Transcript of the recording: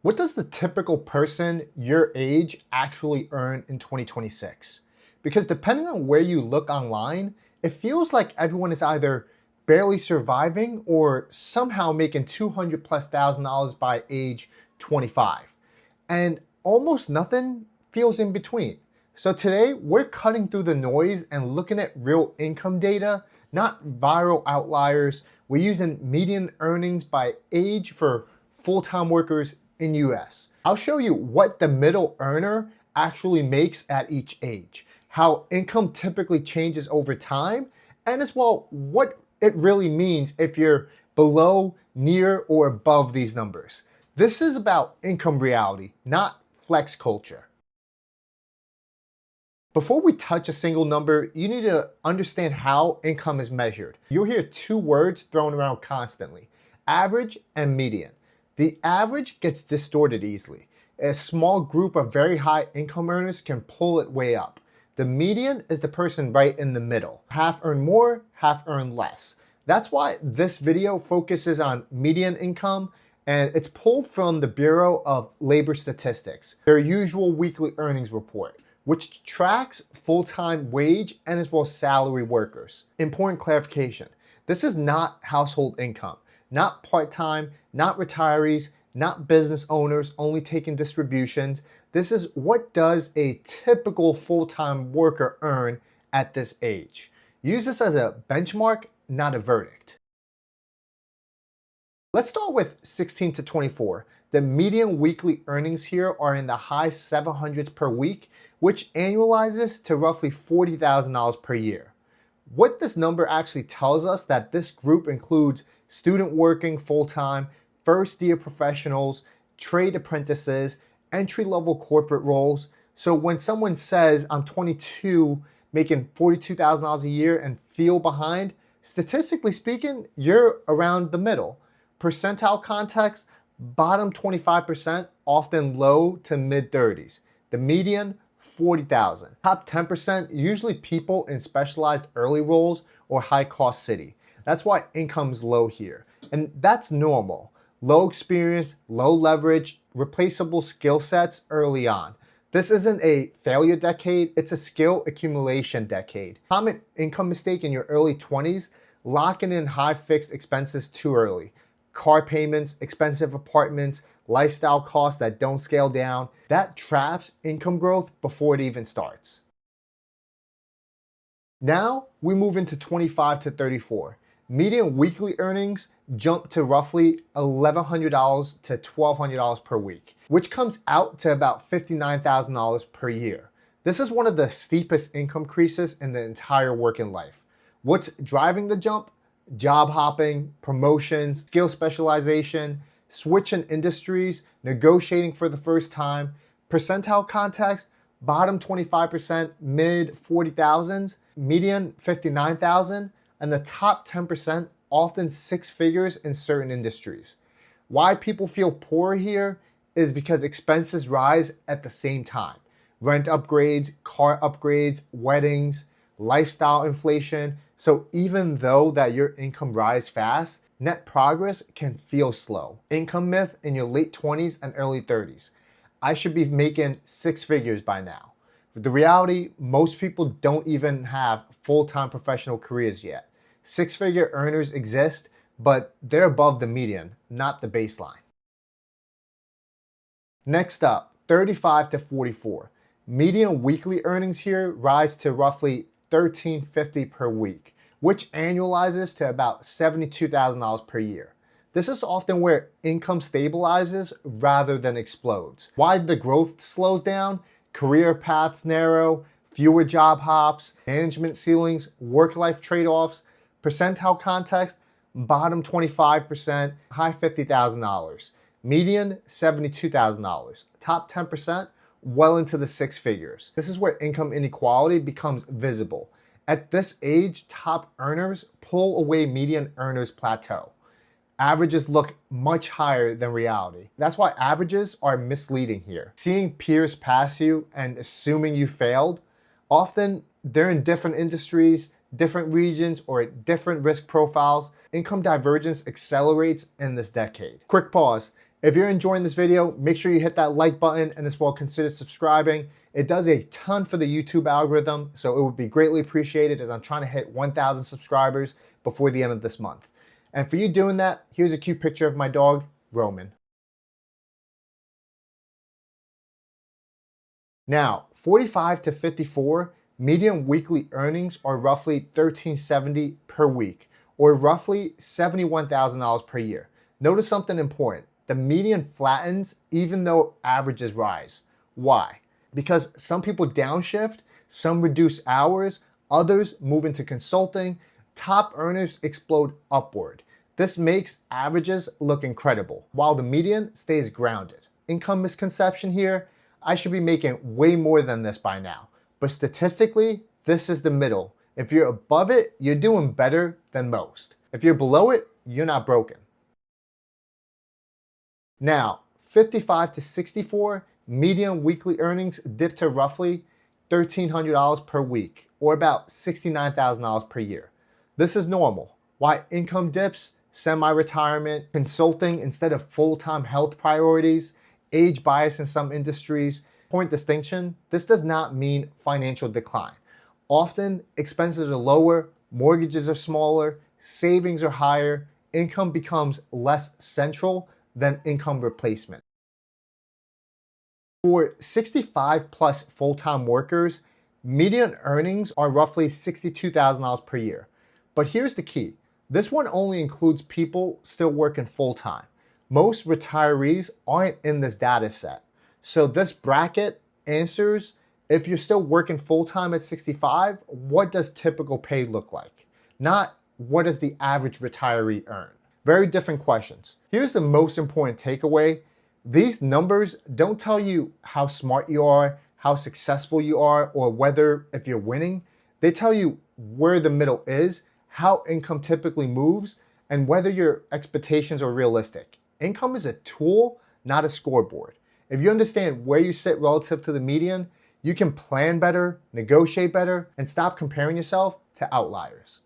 What does the typical person your age actually earn in 2026? Because depending on where you look online, it feels like everyone is either barely surviving or somehow making 200 plus $1,000 by age 25. And almost nothing feels in between. So today we're cutting through the noise and looking at real income data, not viral outliers. We're using median earnings by age for full-time workers in US. I'll show you what the middle earner actually makes at each age, how income typically changes over time, and as well what it really means if you're below, near, or above these numbers. This is about income reality, not flex culture. Before we touch a single number, you need to understand how income is measured. You'll hear two words thrown around constantly: average and median. The average gets distorted easily. A small group of very high income earners can pull it way up. The median is the person right in the middle. Half earn more, half earn less. That's why this video focuses on median income, and it's pulled from the Bureau of Labor Statistics, their usual weekly earnings report, which tracks full-time wage and as well as salary workers. Important clarification: this is not household income, not part-time, not retirees, not business owners only taking distributions. This is what does a typical full-time worker earn at this age. Use this as a benchmark, not a verdict. Let's start with 16 to 24. The median weekly earnings here are in the high 700s per week, which annualizes to roughly $40,000 per year. What this number actually tells us that this group includes student working full-time, first-year professionals, trade apprentices, entry-level corporate roles. So when someone says, I'm 22, making $42,000 a year and feel behind, statistically speaking, you're around the middle. Percentile context: bottom 25%, often low to mid 30s. The median, 40,000. Top 10%, usually people in specialized early roles or high cost city. That's why income's low here. And that's normal. Low experience, low leverage, replaceable skill sets early on. This isn't a failure decade, it's a skill accumulation decade. Common income mistake in your early 20s: locking in high fixed expenses too early. Car payments, expensive apartments, lifestyle costs that don't scale down. That traps income growth before it even starts. Now we move into 25 to 34. Median weekly earnings jump to roughly $1,100 to $1,200 per week, which comes out to about $59,000 per year. This is one of the steepest income increases in the entire working life. What's driving the jump? Job hopping, promotions, skill specialization, switching industries, negotiating for the first time. Percentile context: bottom 25%, mid 40,000s, median 59,000, and the top 10% often six figures in certain industries. Why people feel poor here is because expenses rise at the same time. Rent upgrades, car upgrades, weddings, lifestyle inflation. So even though that your income rise fast, net progress can feel slow. Income myth in your late 20s and early 30s: I should be making six figures by now. The reality: most people don't even have full-time professional careers yet. Six-figure earners exist, but they're above the median, not the baseline. Next up, 35 to 44. Median weekly earnings here rise to roughly $1,350 per week, which annualizes to about $72,000 per year. This is often where income stabilizes rather than explodes. Why the growth slows down? Career paths narrow, fewer job hops, management ceilings, work-life trade-offs. Percentile context: bottom 25%, high $50,000. Median, $72,000. Top 10%, well into the six figures. This is where income inequality becomes visible. At this age, top earners pull away median earners plateau. Averages look much higher than reality. That's why averages are misleading here. Seeing peers pass you and assuming you failed, often they're in different industries, different regions, or different risk profiles. Income divergence accelerates in this decade. Quick pause. If you're enjoying this video, make sure you hit that like button and as well consider subscribing. It does a ton for the YouTube algorithm, so it would be greatly appreciated as I'm trying to hit 1,000 subscribers before the end of this month. And for you doing that, here's a cute picture of my dog, Roman. Now, 45 to 54, median weekly earnings are roughly $1,370 per week, or roughly $71,000 per year. Notice something important. The median flattens even though averages rise. Why? Because some people downshift, some reduce hours, others move into consulting, top earners explode upward. This makes averages look incredible, while the median stays grounded. Income misconception here, I should be making way more than this by now. But statistically, this is the middle. If you're above it, you're doing better than most. If you're below it, you're not broken. Now, 55 to 64, median weekly earnings dip to roughly $1,300 per week, or about $69,000 per year. This is normal. Why income dips, semi-retirement, consulting instead of full-time health priorities, age bias in some industries. Point distinction, this does not mean financial decline. Often, expenses are lower, mortgages are smaller, savings are higher, income becomes less central than income replacement. For 65 plus full-time workers, median earnings are roughly $62,000 per year. But here's the key. This one only includes people still working full-time. Most retirees aren't in this data set. So this bracket answers, if you're still working full-time at 65, what does typical pay look like? Not what does the average retiree earn? Very different questions. Here's the most important takeaway. These numbers don't tell you how smart you are, how successful you are, or whether if you're winning. They tell you where the middle is, how income typically moves, and whether your expectations are realistic. Income is a tool, not a scoreboard. If you understand where you sit relative to the median, you can plan better, negotiate better, and stop comparing yourself to outliers.